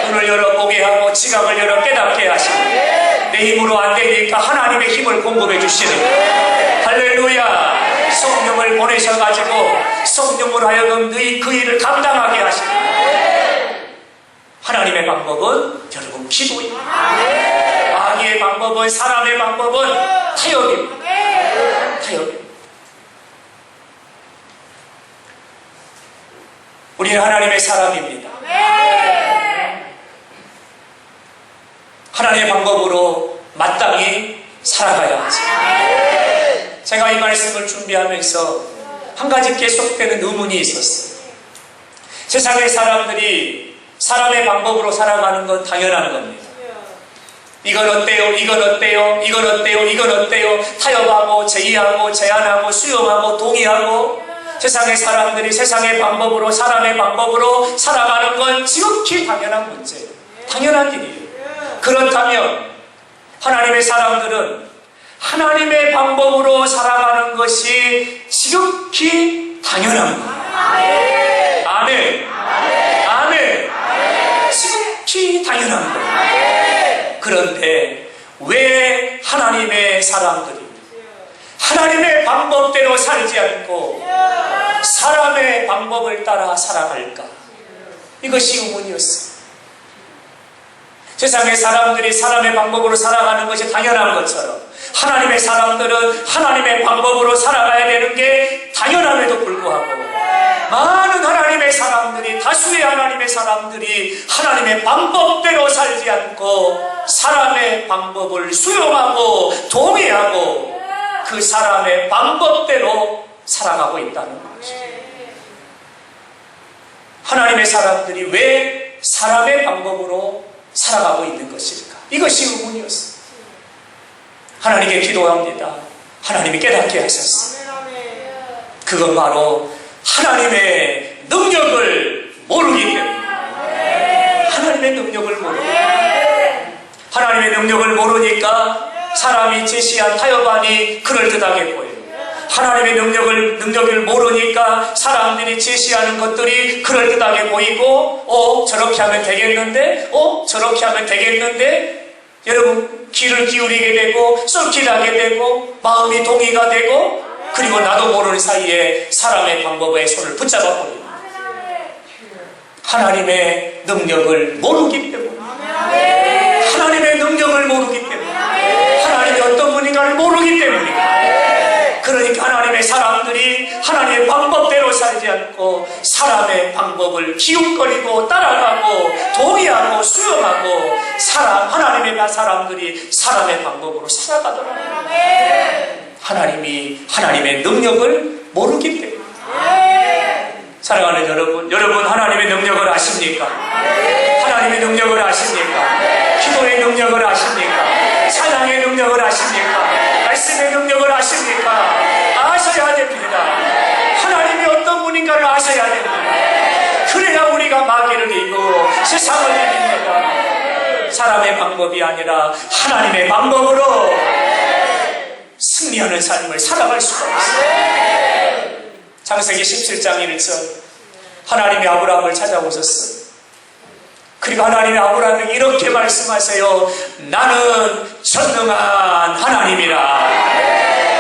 눈을 열어 보게 하고 지각을 열어 깨닫게 하시고 내 힘으로 안 되니까 하나님의 힘을 공급해 주시는 할렐루야. 성령을 보내셔가지고 성령으로 하여금 너희 그 일을 감당하게 하시는 하나님의 방법은 여러분 기도입니다. 마귀의 방법은 사람의 방법은 타협입니다. 타협입니다. 우리는 하나님의 사람입니다. 하나님의 방법으로 마땅히 살아가야 하죠. 제가 이 말씀을 준비하면서 한 가지 계속되는 의문이 있었어요. 세상의 사람들이 사람의 방법으로 살아가는 건 당연한 겁니다. 이건 어때요? 이건 어때요? 이건 어때요? 이건 어때요? 타협하고 제의하고 제안하고 수용하고 동의하고 세상의 사람들이 세상의 방법으로, 사람의 방법으로 살아가는 건 지극히 당연한 문제예요. 당연한 일이에요. 그렇다면 하나님의 사람들은 하나님의 방법으로 살아가는 것이 지극히 당연한 거예요. 아멘. 아멘. 지극히 당연한 거예요. 그런데 왜 하나님의 사람들이 하나님의 방법대로 살지 않고 사람의 방법을 따라 살아갈까? 이것이 의문이었어요. 세상의 사람들이 사람의 방법으로 살아가는 것이 당연한 것처럼 하나님의 사람들은 하나님의 방법으로 살아가야 되는 게 당연함에도 불구하고 많은 하나님의 사람들이, 다수의 하나님의 사람들이 하나님의 방법대로 살지 않고 사람의 방법을 수용하고 동의하고 그 사람의 방법대로 살아가고 있다는 것이죠. 하나님의 사람들이 왜 사람의 방법으로 살아가고 있는 것일까? 이것이 의문이었어요. 하나님께 기도합니다. 하나님이 깨닫게 하셨어요. 그건 바로 하나님의 능력을 모르기 때문에. 하나님의 능력을 모르기 때문에. 하나님의 능력을 모르니까 사람이 제시한 타협안이 그럴듯하게 보여요. 하나님의 능력을 모르니까 사람들이 제시하는 것들이 그럴듯하게 보이고, 저렇게 하면 되겠는데, 저렇게 하면 되겠는데, 여러분, 귀를 기울이게 되고, 쏠깃하게 되고, 마음이 동의가 되고, 그리고 나도 모르는 사이에 사람의 방법에 손을 붙잡아 버립니다. 하나님의 능력을 모르기 때문에. 하나님의 능력을 모르기 때문에. 하나님이 어떤 분인가를 모르기 때문입니다. 그러니까 하나님의 사람들이 하나님의 방법대로 살지 않고 사람의 방법을 기웃거리고 따라가고 동의하고 수용하고 하나님의 사람들이 사람의 방법으로 살아가더라고요. 하나님이 하나님의 능력을 모르기 때문에. 사랑하는 여러분 하나님의 능력을 아십니까? 하나님의 능력을 아십니까? 기도의 능력을 아십니까? 찬양의 능력을 아십니까? 말씀의 능력을 아십니까? 아셔야 됩니다. 하나님이 어떤 분인가를 아셔야 됩니다. 그래야 우리가 마귀를 이기고 세상을 이깁니다. 사람의 방법이 아니라 하나님의 방법으로 승리하는 삶을 살아갈 수가 있어요. 창세기 17장 1절 하나님이 아브라함을 찾아오셨어요. 그리고 하나님이 아브라함에게 이렇게 말씀하세요. 나는 전능한 하나님이라.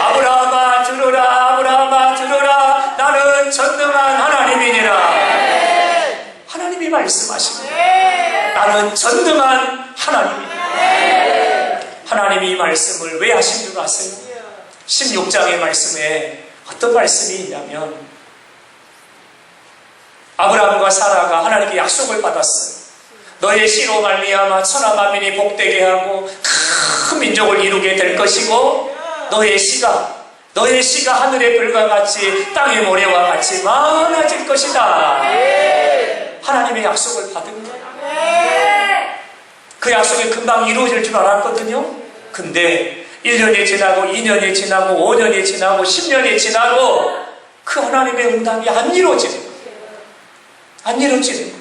아브라함아 들으라. 아브라함아 들으라. 나는 전능한 하나님이니라. 하나님이 말씀하십니다. 나는 전능한 하나님이니라. 하나님이 이 말씀을 왜 하신 줄 아세요? 16장의 말씀에 어떤 말씀이 있냐면 아브라함과 사라가 하나님께 약속을 받았어요. 너의 씨로 말미암아 천하 만민이 복되게 하고 큰 민족을 이루게 될 것이고 너의 씨가 하늘의 별과 같이 땅의 모래와 같이 많아질 것이다. 하나님의 약속을 받은 거예요. 그 약속이 금방 이루어질 줄 알았거든요. 근데 1년이 지나고 2년이 지나고 5년이 지나고 10년이 지나고 그 하나님의 응답이 안 이루어지는 거예요. 안 이루어지는 거예요.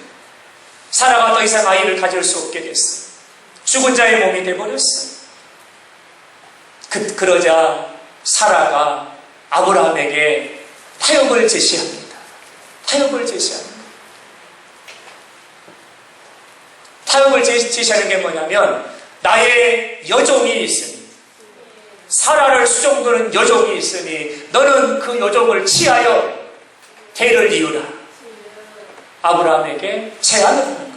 사라가 더 이상 아이를 가질 수 없게 됐어요. 죽은 자의 몸이 되어버렸어요. 그러자 사라가 아브라함에게 타협을 제시합니다. 타협을 제시합니다. 타협을 제시하는 게 뭐냐면 나의 여종이 있으니 사라를 수종드는 여종이 있으니 너는 그 여종을 취하여 대를 이루라. 아브라함에게 제안을 하는 거예요.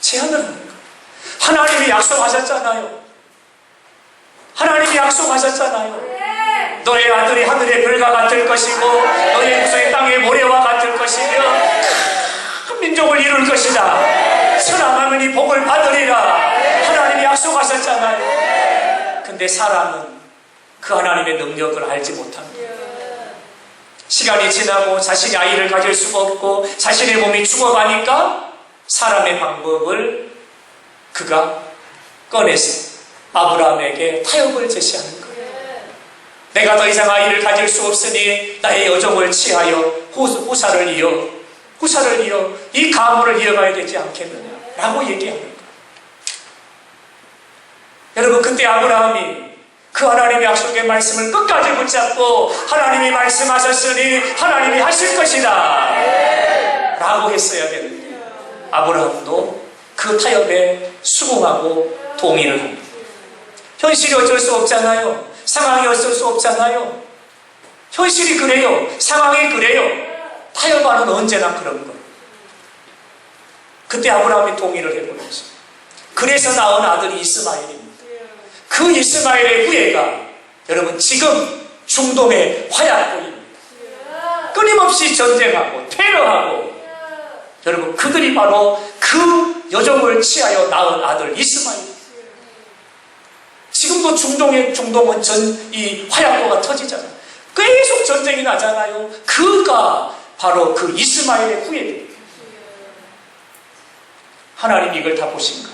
제안을 하는 거예요. 하나님이 약속하셨잖아요. 하나님이 약속하셨잖아요. 너의 아들이 하늘의 별과 같을 것이고 너의 후손이 땅의 모래와 같을 것이며 큰 민족을 이룰 것이다. 천하 만민이 복을 받으리라. 하나님이 약속하셨잖아요. 근데 사람은 그 하나님의 능력을 알지 못합니다. 시간이 지나고 자신이 아이를 가질 수가 없고 자신의 몸이 죽어가니까 사람의 방법을 그가 꺼내서 아브라함에게 타협을 제시하는 거예요. 내가 더 이상 아이를 가질 수 없으니 나의 여종을 취하여 후사를 이어 이 가문을 이어가야 되지 않겠느냐 라고 얘기하는 거예요. 여러분, 그때 아브라함이 그 하나님의 약속의 말씀을 끝까지 붙잡고 하나님이 말씀하셨으니 하나님이 하실 것이다 라고 했어야 되는데, 아브라함도 그 타협에 수긍하고 동의를 합니다. 현실이 어쩔 수 없잖아요. 상황이 어쩔 수 없잖아요. 현실이 그래요. 상황이 그래요. 타협하는 언제나 그런 거예요. 그때 아브라함이 동의를 해버렸어요. 그래서 낳은 아들이 이스마엘입니다. 그 이스마엘의 후예가 여러분 지금 중동의 화약고입니다. 끊임없이 전쟁하고 테러하고, 여러분 그들이 바로 그 여종을 취하여 낳은 아들 이스마엘. 지금도 중동은 이 화약고가 터지잖아요. 계속 전쟁이 나잖아요. 그가 바로 그 이스마엘의 후예입니다. 하나님이 이걸 다 보신 거예요.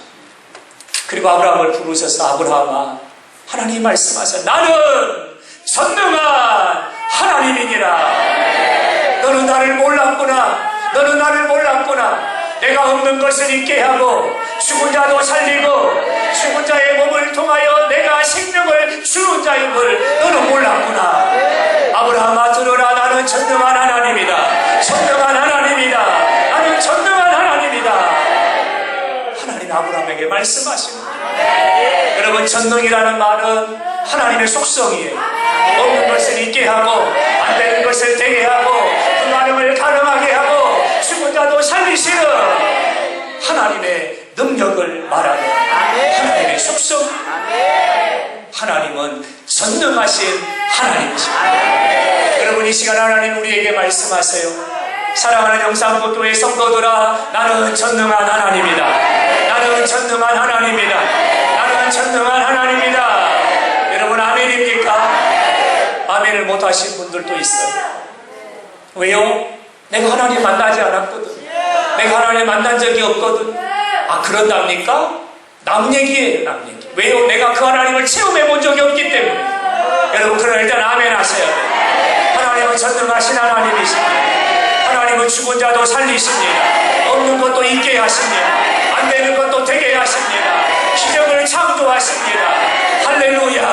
그리고 아브라함을 부르셔서, 아브라함아, 하나님이 말씀하셔. 나는 전능한 하나님이니라. 너는 나를 몰랐구나. 너는 나를 몰랐구나. 내가 없는 것을 있게 하고 죽은 자도 살리고 죽은 자의 몸을 통하여 내가 생명을 주는 자임을 너는 몰랐구나. 아브라함아, 들으라. 나는 전능한 하나님이다. 전능한 하나님이다. 나는 전능한 하나님이다. 하나님 아브라함에게 말씀하시는 거예요. 여러분, 전능이라는 말은 하나님의 속성이에요. 없는 것을 있게 하고 안 되는 것을 되게 하고 불가능을 가능하게 하고 죽은 자도 살리시는 하나님의 능력을 말하는 하나님의 속성. 하나님은 전능하신 하나님이십니다. 여러분, 이 시간 하나님 우리에게 말씀하세요. 사랑하는 영산국교회 성도들아, 나는 전능한 하나님이다. 나는 전능한 하나님이다. 나는 전능한 하나님이다. 여러분, 아멘입니까? 아멘을 못하신 분들도 있어요. 왜요? 내가 하나님 만나지 않았거든. 내가 하나님 만난 적이 없거든. 아, 그런답니까? 남 얘기예요, 남 얘기. 왜요? 내가 그 하나님을 체험해 본 적이 없기 때문에. 여러분, 그러나 일단 아멘 하셔야 돼요. 하나님은 전능하신 하나님이십니다. 하나님은 죽은 자도 살리십니다. 없는 것도 있게 하십니다. 안 되는 것도 되게 하십니다. 기적을 창조하십니다. 할렐루야.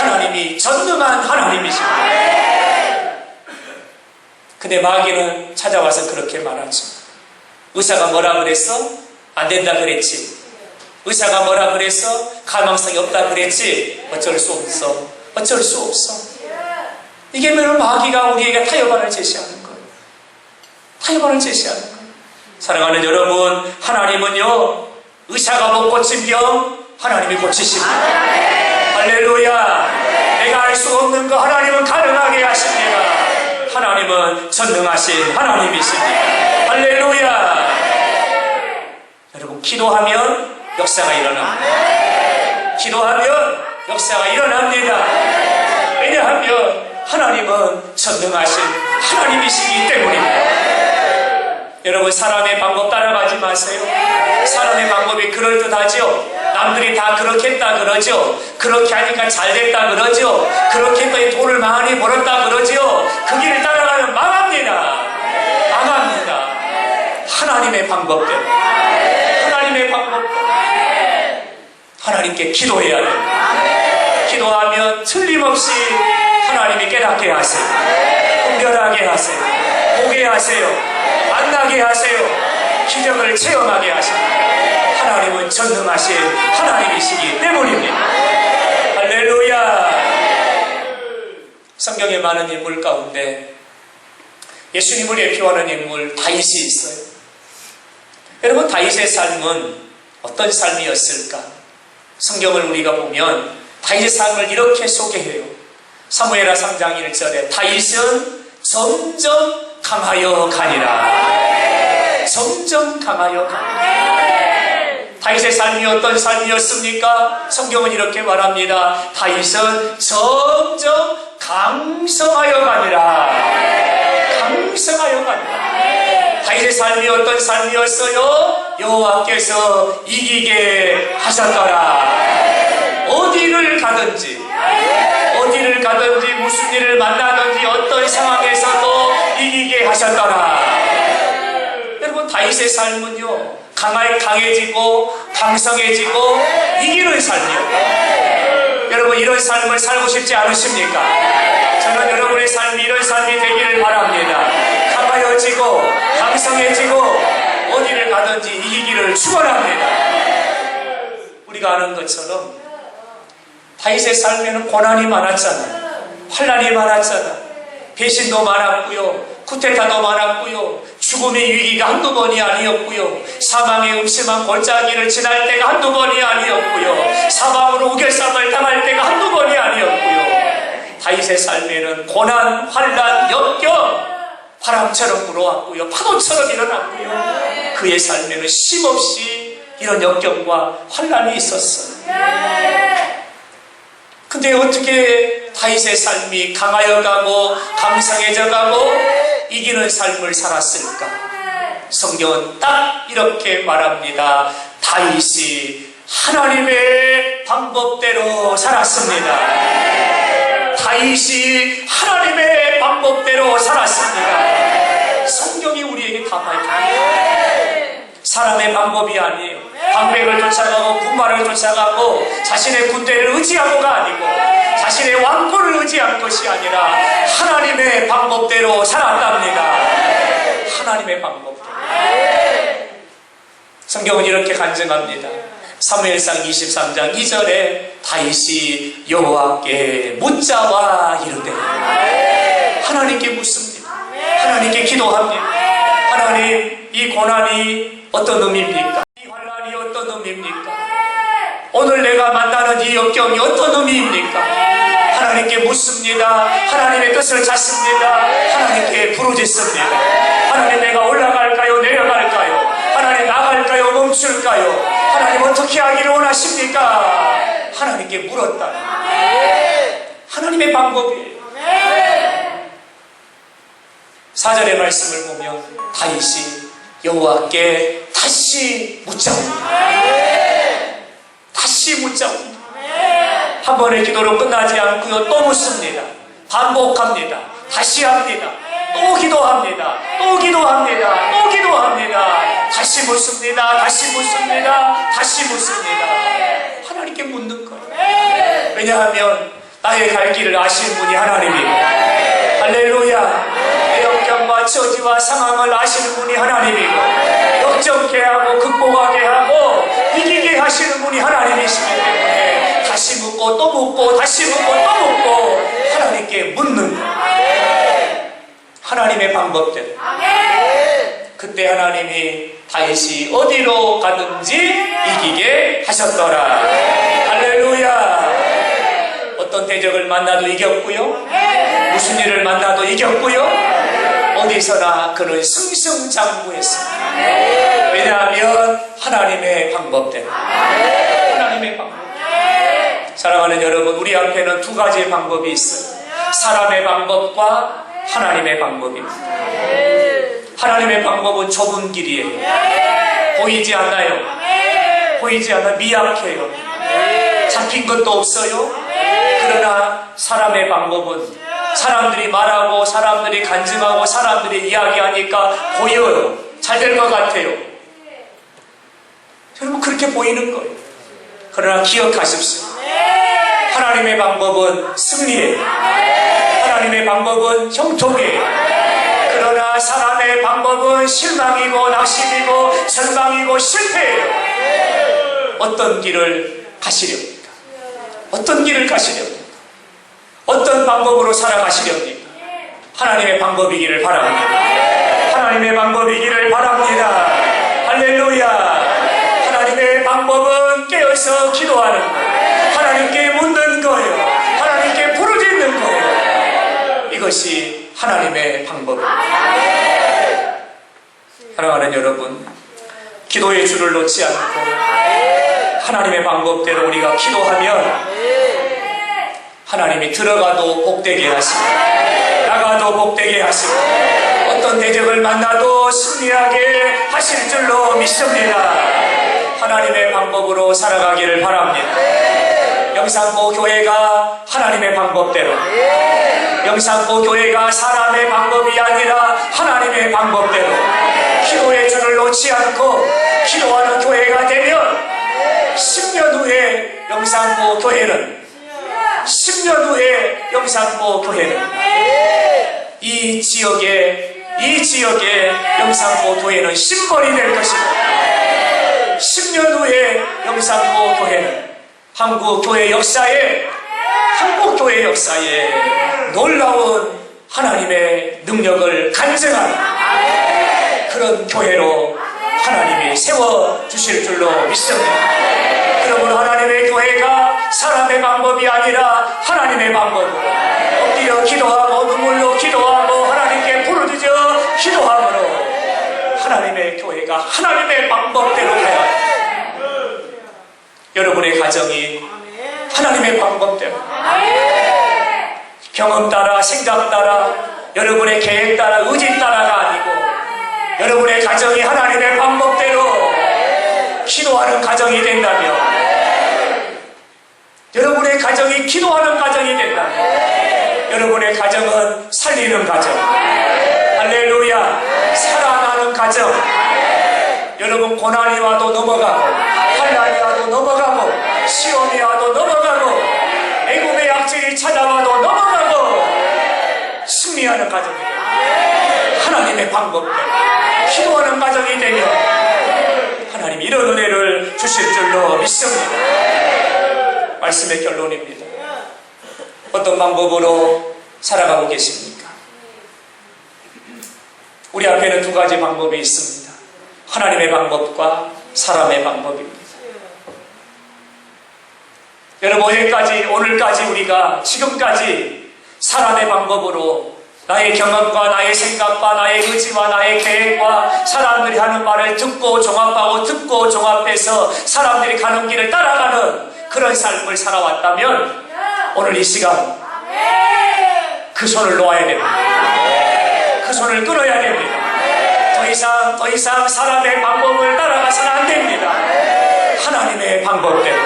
하나님이 전능한 하나님이십니다. 근데 마귀는 찾아와서 그렇게 말하죠. 의사가 뭐라 그랬어? 안 된다 그랬지. 의사가 뭐라 그랬어? 가망성이 없다 그랬지. 어쩔 수 없어. 어쩔 수 없어. 이게 바로 마귀가 우리에게 타협안을 제시하는 거예요. 타협안을 제시하는 거예요. 사랑하는 여러분, 하나님은요, 의사가 못 고친 병 하나님이 고치십니다. 할렐루야. 내가 알 수 없는 거 하나님은 가능하게 하십니다. 하나님은 전능하신 하나님이십니다. 할렐루야. 여러분, 기도하면 역사가 일어납니다. 기도하면 역사가 일어납니다. 왜냐하면 하나님은 전능하신 하나님이시기 때문입니다. 여러분, 사람의 방법 따라가지 마세요. 사람의 방법이 그럴듯하죠. 남들이 다 그렇게 했다 그러죠. 그렇게 하니까 잘됐다 그러죠. 그렇게 했더니 돈을 많이 벌었다 그러죠. 그 길을 따라가면 망합니다. 망합니다. 하나님의 방법대로, 하나님의 방법대로 하나님께 기도해야 돼요. 기도하면 틀림없이 하나님이 깨닫게 하세요. 분별하게 하세요. 보게 하세요. 만나게 하세요. 기적을 체험하게 하십니다. 하나님은 전능하신 하나님이시기 때문입니다. 할렐루야. 성경에 많은 인물 가운데 예수님을 대표하는 인물 다윗이 있어요. 여러분, 다윗의 삶은 어떤 삶이었을까? 성경을 우리가 보면 다윗의 삶을 이렇게 소개해요. 사무엘하 3장 1절에 다윗은 점점 강하여 가니라. 점점 강하여 가니라. 다윗의 삶이 어떤 삶이었습니까? 성경은 이렇게 말합니다. 다윗은 점점 강성하여 가니라. 강성하여 가니라. 다윗의 삶이 어떤 삶이었어요? 여호와께서 이기게 하셨더라. 어디를 가든지 가든지 무슨 일을 만나든지 어떤 상황에서도 이기게 하셨더라. 여러분, 다윗의 삶은요, 강해지고 강성해지고 이기는 삶이요. 여러분, 이런 삶을 살고 싶지 않으십니까? 저는 여러분의 삶이 이런 삶이 되기를 바랍니다. 강하여지고 강성해지고 어디를 가든지 이기기를 축원합니다. 우리가 아는 것처럼 다윗의 삶에는 고난이 많았잖아요. 환난이 많았잖아요. 배신도 많았고요, 쿠데타도 많았고요, 죽음의 위기가 한두 번이 아니었고요, 사망의 음침한 골짜기를 지날 때가 한두 번이 아니었고요, 사방으로 우결쌈을 당할 때가 한두 번이 아니었고요. 다윗의 삶에는 고난, 환난, 역경 바람처럼 불어왔고요, 파도처럼 일어났고요. 그의 삶에는 쉼없이 이런 역경과 환난이 있었어요. 근데 어떻게 다윗의 삶이 강하여가고 강성해져가고 이기는 삶을 살았을까? 성경은 딱 이렇게 말합니다. 다윗이 하나님의 방법대로 살았습니다. 다윗이 하나님의 방법대로 살았습니다. 성경이 우리에게 다 밝힙니다. 사람의 방법이 아니에요. 방백을 쫓아가고 군마를 쫓아가고 자신의 군대를 의지하고가 아니고 자신의 왕권을 의지한 것이 아니라 하나님의 방법대로 살았답니다. 하나님의 방법대로. 성경은 이렇게 간증합니다. 사무엘상 23장 2절에 다윗이 여호와께 묻자와 이르되, 하나님께 묻습니다. 하나님께 기도합니다. 하나님, 이 고난이 어떤 의미입니까? 이 환난이 어떤 의미입니까? 오늘 내가 만나는 이 역경이 어떤 의미입니까? 하나님께 묻습니다. 하나님의 뜻을 찾습니다. 하나님께 부르짖습니다. 하나님, 내가 올라갈까요? 내려갈까요? 하나님, 나갈까요? 멈출까요? 하나님, 어떻게 하기를 원하십니까? 하나님께 물었다. 하나님의 방법이에요. 4절의 말씀을 보면 다윗이 여호와께 다시 묻자옵니다. 다시 묻자옵니다. 한 번의 기도로 끝나지 않고요, 또 묻습니다. 반복합니다. 다시 합니다. 또 기도합니다. 또 기도합니다. 또 기도합니다. 다시 묻습니다. 다시 묻습니다. 다시 묻습니다. 하나님께 묻는 거예요. 왜냐하면 나의 갈 길을 아시는 분이 하나님입니다. 할렐루야. 내 역경과 처지와 상황을 아시는 분이 하나님이고, 역정케 하고 극복하게 하고 이기게 하시는 분이 하나님이시기 때문에 다시 묻고 또 묻고 다시 묻고 또 묻고 하나님께 묻는 거예요. 하나님의 방법대로. 그때 하나님이 다윗이 어디로 가든지 이기게 하셨더라. 할렐루야. 어떤 대적을 만나도 이겼고요, 무슨 일을 만나도 이겼고요, 어디서나 그는 승승장구했습니다. 왜냐하면 하나님의 방법대로. 하나님의 방법. 사랑하는 여러분, 우리 앞에는 두 가지의 방법이 있어요. 사람의 방법과 하나님의 방법입니다. 하나님의 방법은 좁은 길이에요. 보이지 않나요? 보이지 않아 미약해요. 잡힌 것도 없어요. 그러나 사람의 방법은 사람들이 말하고 사람들이 간증하고 사람들이 이야기하니까 보여요. 잘 될 것 같아요. 여러분, 그렇게 보이는 거예요. 그러나 기억하십시오. 하나님의 방법은 승리예요. 하나님의 방법은 형통이에요. 그러나 사람의 방법은 실망이고 낙심이고 절망이고 실패예요. 어떤 길을 가시렵니까? 어떤 길을 가시렵니까? 어떤 방법으로 살아가시렵니까? 하나님의 방법이기를 바랍니다. 하나님의 방법이기를 바랍니다. 할렐루야. 하나님의 방법은 깨어서 기도하는 거예요. 하나님께 묻는 거예요. 하나님께 부르짖는 거예요. 이것이 하나님의 방법입니다. 사랑하는 여러분, 기도의 줄을 놓지 않고 하나님의 방법대로 우리가 기도하면 하나님이 들어가도 복되게 하시고 나가도 복되게 하시고 어떤 대적을 만나도 승리하게 하실 줄로 믿습니다. 하나님의 방법으로 살아가기를 바랍니다. 영산포 교회가 하나님의 방법대로, 영산포 교회가 사람의 방법이 아니라 하나님의 방법대로 기도의 줄을 놓지 않고 기도하는 교회가 되면 10년 후에 영산포 교회는 10년 후에 영산포 교회는 이 지역의 영산포 교회는 심벌이 될 것이고 10년 후에 영산포 교회는 한국 교회 역사에 놀라운 하나님의 능력을 간증하는 그런 교회로 하나님이 세워주실 줄로 믿습니다. 그러므로 하나님의 교회가 사람의 방법이 아니라 하나님의 방법으로 엎드려 기도하고 눈물로 기도하고 하나님께 부르짖어 기도함으로 하나님의 교회가 하나님의 방법대로 가야 합니다. 여러분의 가정이 하나님의 방법대로 경험 따라 생각 따라 여러분의 계획 따라 의지 따라가 아니고 여러분의 가정이 하나님의 방법대로 기도하는 가정이 된다면 여러분의 가정이 기도하는 가정이 된다면 여러분의 가정은 살리는 가정, 할렐루야, 살아나는 가정. 여러분 고난이 와도 넘어가고 환난이 와도 넘어가고 시험이 와도 넘어가고 애굽의 약질이 찾아와도 넘어가고 승리하는 가정이 되면 하나님의 방법대로 기도하는 가정이 되면 하나님이 이런 은혜를 주실 줄로 믿습니다. 말씀의 결론입니다. 어떤 방법으로 살아가고 계십니까? 우리 앞에는 두 가지 방법이 있습니다. 하나님의 방법과 사람의 방법입니다. 여러분 오늘까지 우리가 지금까지 사람의 방법으로 나의 경험과 나의 생각과 나의 의지와 나의 계획과 사람들이 하는 말을 듣고 종합해서 사람들이 가는 길을 따라가는 그런 삶을 살아왔다면 오늘 이 시간 그 손을 놓아야 됩니다. 그 손을 끊어야 됩니다. 더 이상 사람의 방법을 따라가서는 안 됩니다. 하나님의 방법대로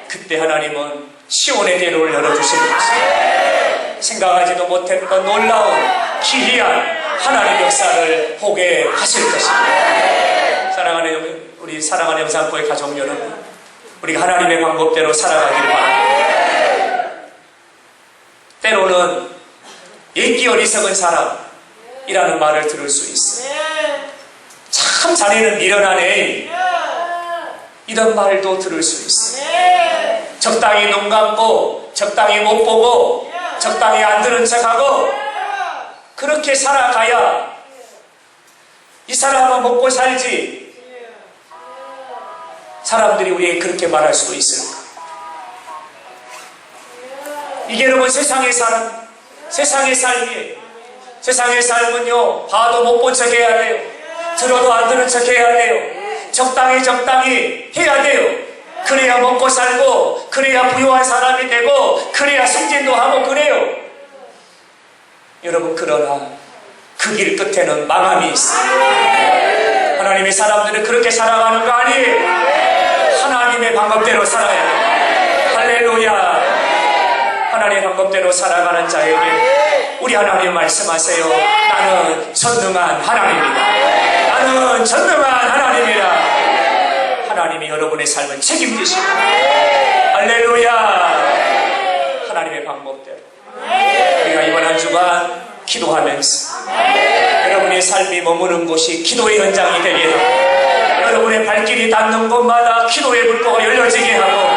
그때 하나님은 시온의 대로를 열어주실 것입니다. 생각하지도 못했던 놀라운 기이한 하나님의 역사를 보게 하실 것입니다. 사랑하는 영산포의 가족 여러분, 우리가 하나님의 방법대로 살아가기를 바랍니다. 때로는 예기 어리석은 사람이라는 말을 들을 수 있어요. 참 자네는 미련하네, 이런 말도 들을 수 있어요. 적당히 눈 감고 적당히 못 보고 적당히 안 들은 척하고 그렇게 살아가야 이 사람은 먹고 살지. 사람들이 우리에게 그렇게 말할 수도 있을까? 이게 여러분 세상의 삶이에요. 세상의 삶은요, 봐도 못 본 척 해야 돼요. 들어도 안 들은 척 해야 돼요. 적당히 해야 돼요. 그래야 먹고 살고 그래야 부유한 사람이 되고 그래야 승진도 하고 그래요. 여러분, 그러나 그 길 끝에는 망함이 있어요. 하나님의 사람들은 그렇게 살아가는 거 아니에요. 하나님의 방법대로 살아야 돼요. 할렐루야. 하나님의 방법대로 살아가는 자에게 우리 하나님 말씀하세요. 나는 전능한 하나님이다. 나는 전능한 하나님이다. 하나님이 여러분의 삶을 책임지시고, 할렐루야. 하나님의 방법대로 우리가 이번 한 주간 기도하면서 여러분의 삶이 머무는 곳이 기도의 현장이 되게 하고, 여러분의 발길이 닿는 곳마다 기도의 물고가 열려지게 하고,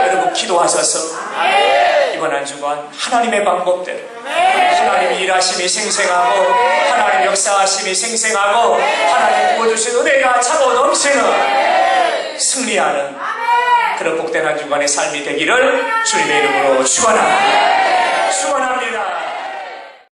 여러분 기도하셔서 이번 한 주간 하나님의 방법대로 하나님의 일하심이 생생하고 하나님의 역사하심이 생생하고 하나님 부어주신 은혜가 차고 넘치는 승리하는 그런 복된 한 주간의 삶이 되기를 주님의 이름으로 축원합니다.